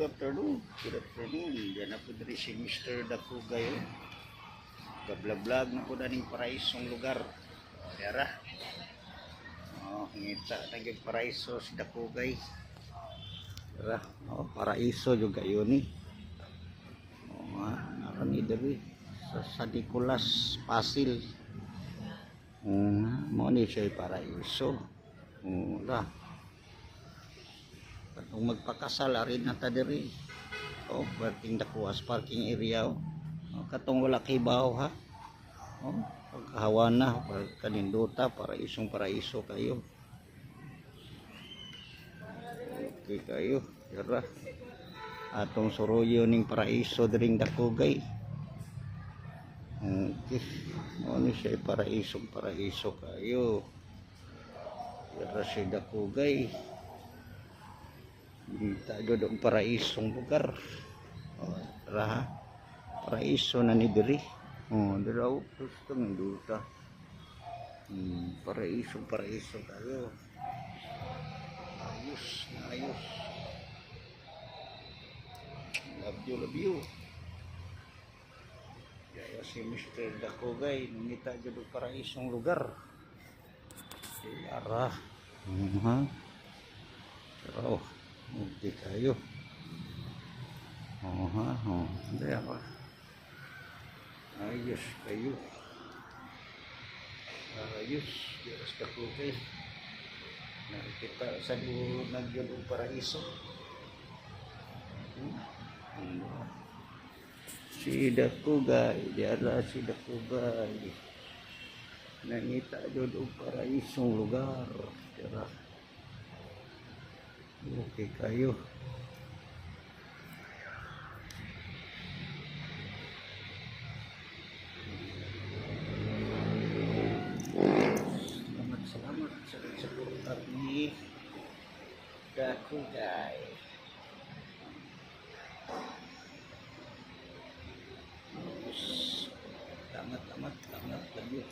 good afternoon. Good afternoon. Diyan na po diri si Mr. Dakugay. Gabla-vlog na po daning paraisong lugar. Yara. Ngita naging paraiso si Dakugay. Yara. Paraiso juga yun eh. Akan idari sa Sadikulas, Pasil. Mo ni siya paraiso. Katong magpakasal rin na ta diri. Parking dakuas, parking area. Katong wala kay baho ha. Pagkahawan na, kaninduta, paraiso kayo. Okay kayo, yara. Atong suruyo ning paraiso diring Dakugay. Okay. Ano siya paraiso kayo. Yara si Dakugay. Kita doon paraisong lugar. Tara, paraiso na ni diri. Diraw gusto ng duta. Paraiso tayo. Ayos. Love you. Kaya si Mr. Dakugay nangita doon paraisong lugar. Yara. Tara. Okay kayo. Hindi ako. Ayos kayo. Ayos Dakugay. Nakikita sa nagyon paraiso. Si Dakugay, diara si Dakugay. Nangita doon paraisong lugar. Tara. Okay kayo. Salamat sa suporta ni Dakugay. Tamat lagi.